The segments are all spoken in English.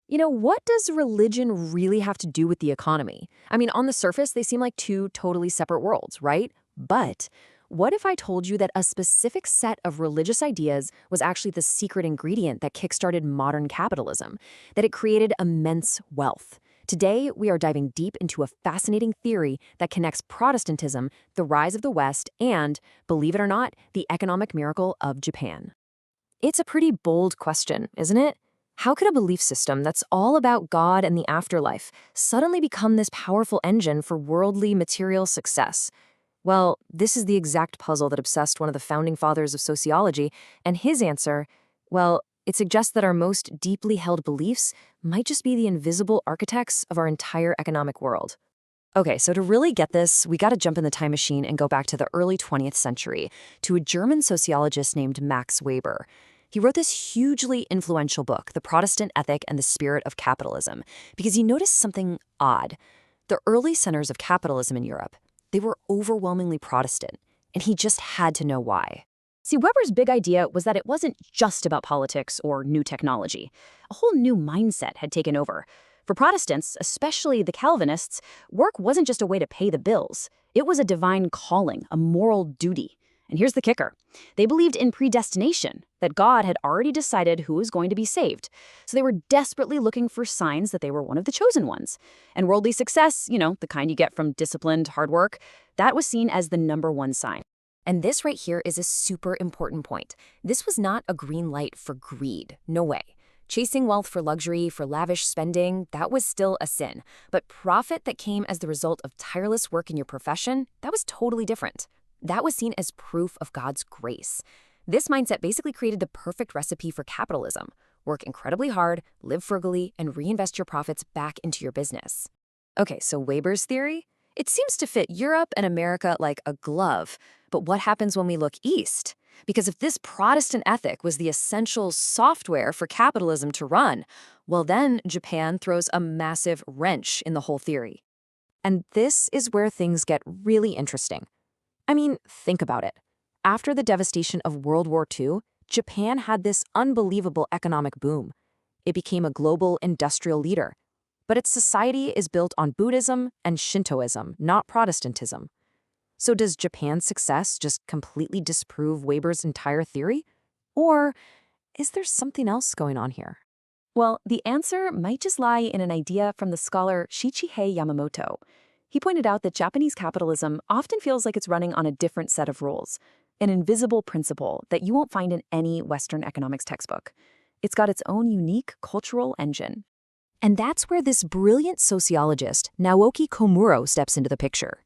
What does religion really have to do with the economy? I mean, on the surface, they seem like two totally separate worlds, right? But what if I told you that a specific set of religious ideas was actually the secret ingredient that kickstarted modern capitalism, that it created immense wealth? Today, we are diving deep into a fascinating theory that connects Protestantism, the rise of the West, and, believe it or not, the economic miracle of Japan. It's a pretty bold question, isn't it? How could a belief system that's all about God and the afterlife suddenly become this powerful engine for worldly material success? Well, this is the exact puzzle that obsessed one of the founding fathers of sociology, and his answer, well, it suggests that our most deeply held beliefs might just be the invisible architects of our entire economic world. Okay, so to really get this, we got to jump in the time machine and go back to the early 20th century to a German sociologist named Max Weber. He wrote this hugely influential book, The Protestant Ethic and the Spirit of Capitalism, because he noticed something odd. The early centers of capitalism in Europe, they were overwhelmingly Protestant, and he just had to know why. See, Weber's big idea was that it wasn't just about politics or new technology. A whole new mindset had taken over. For Protestants, especially the Calvinists, work wasn't just a way to pay the bills. It was a divine calling, a moral duty. And here's the kicker. They believed in predestination, that God had already decided who was going to be saved. So they were desperately looking for signs that they were one of the chosen ones. And worldly success, the kind you get from disciplined hard work, that was seen as the number one sign. And this right here is a super important point. This was not a green light for greed. No way. Chasing wealth for luxury, for lavish spending, that was still a sin. But profit that came as the result of tireless work in your profession, that was totally different. That was seen as proof of God's grace. This mindset basically created the perfect recipe for capitalism. Work incredibly hard, live frugally, and reinvest your profits back into your business. Okay, so Weber's theory? It seems to fit Europe and America like a glove. But what happens when we look east? Because if this Protestant ethic was the essential software for capitalism to run, well then Japan throws a massive wrench in the whole theory. And this is where things get really interesting. I mean, think about it. After the devastation of World War II, Japan had this unbelievable economic boom. It became a global industrial leader. But its society is built on Buddhism and Shintoism, not Protestantism. So does Japan's success just completely disprove Weber's entire theory? Or is there something else going on here? Well, the answer might just lie in an idea from the scholar Shichihei Yamamoto. He pointed out that Japanese capitalism often feels like it's running on a different set of rules, an invisible principle that you won't find in any Western economics textbook. It's got its own unique cultural engine. And that's where this brilliant sociologist, Naoki Komuro, steps into the picture.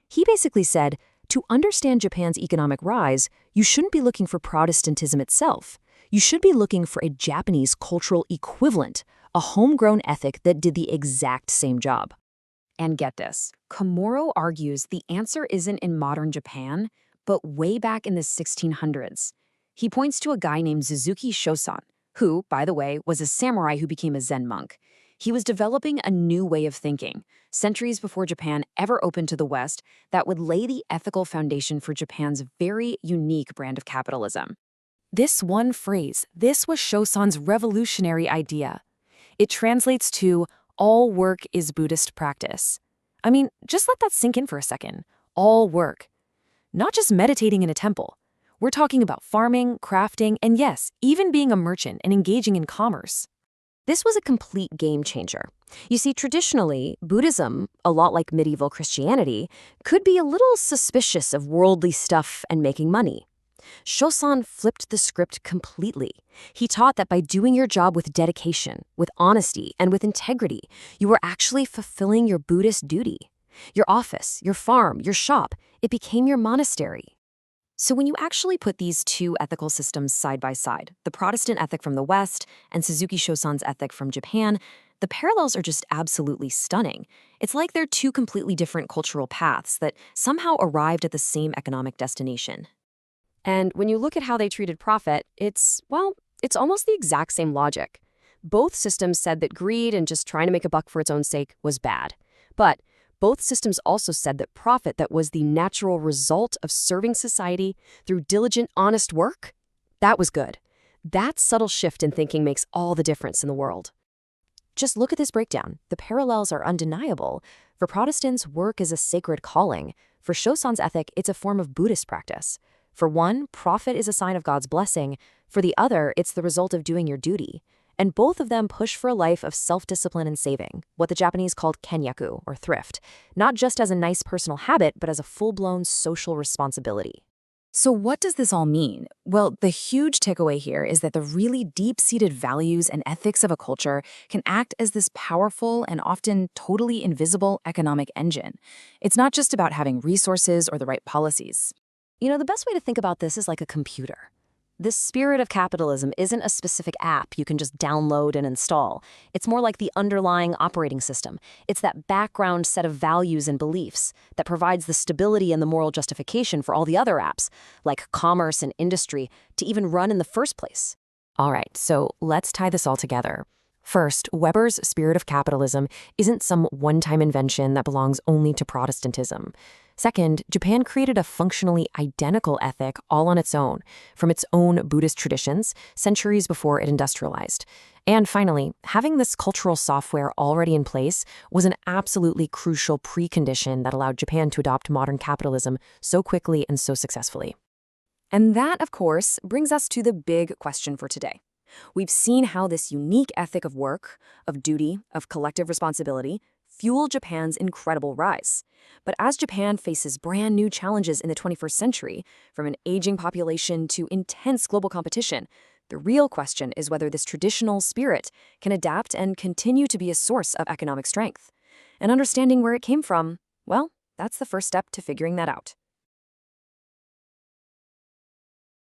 He basically said, to understand Japan's economic rise, you shouldn't be looking for Protestantism itself. You should be looking for a Japanese cultural equivalent, a homegrown ethic that did the exact same job. And get this, Komuro argues the answer isn't in modern Japan, but way back in the 1600s. He points to a guy named Suzuki Shosan, who, by the way, was a samurai who became a Zen monk. He was developing a new way of thinking, centuries before Japan ever opened to the West, that would lay the ethical foundation for Japan's very unique brand of capitalism. This one phrase, this was Shosan's revolutionary idea. It translates to, all work is Buddhist practice. I mean, just let that sink in for a second. All work. Not just meditating in a temple. We're talking about farming, crafting, and yes, even being a merchant and engaging in commerce. This was a complete game changer. You see, traditionally, Buddhism, a lot like medieval Christianity, could be a little suspicious of worldly stuff and making money. Shosan flipped the script completely. He taught that by doing your job with dedication, with honesty, and with integrity, you were actually fulfilling your Buddhist duty. Your office, your farm, your shop, it became your monastery. So when you actually put these two ethical systems side by side, the Protestant ethic from the West and Suzuki Shosan's ethic from Japan, the parallels are just absolutely stunning. It's like they're two completely different cultural paths that somehow arrived at the same economic destination. And when you look at how they treated profit, it's almost the exact same logic. Both systems said that greed and just trying to make a buck for its own sake was bad. But both systems also said that profit that was the natural result of serving society through diligent, honest work, that was good. That subtle shift in thinking makes all the difference in the world. Just look at this breakdown. The parallels are undeniable. For Protestants, work is a sacred calling. For Shosan's ethic, it's a form of Buddhist practice. For one, profit is a sign of God's blessing. For the other, it's the result of doing your duty. And both of them push for a life of self-discipline and saving, what the Japanese called kenyaku, or thrift, not just as a nice personal habit, but as a full-blown social responsibility. So what does this all mean? Well, the huge takeaway here is that the really deep-seated values and ethics of a culture can act as this powerful and often totally invisible economic engine. It's not just about having resources or the right policies. The best way to think about this is like a computer. This Spirit of Capitalism isn't a specific app you can just download and install. It's more like the underlying operating system. It's that background set of values and beliefs that provides the stability and the moral justification for all the other apps, like commerce and industry, to even run in the first place. All right, so let's tie this all together. First, Weber's Spirit of Capitalism isn't some one-time invention that belongs only to Protestantism. Second, Japan created a functionally identical ethic all on its own, from its own Buddhist traditions, centuries before it industrialized. And finally, having this cultural software already in place was an absolutely crucial precondition that allowed Japan to adopt modern capitalism so quickly and so successfully. And that, of course, brings us to the big question for today. We've seen how this unique ethic of work, of duty, of collective responsibility fueled Japan's incredible rise. But as Japan faces brand new challenges in the 21st century, from an aging population to intense global competition, the real question is whether this traditional spirit can adapt and continue to be a source of economic strength. And understanding where it came from, well, that's the first step to figuring that out.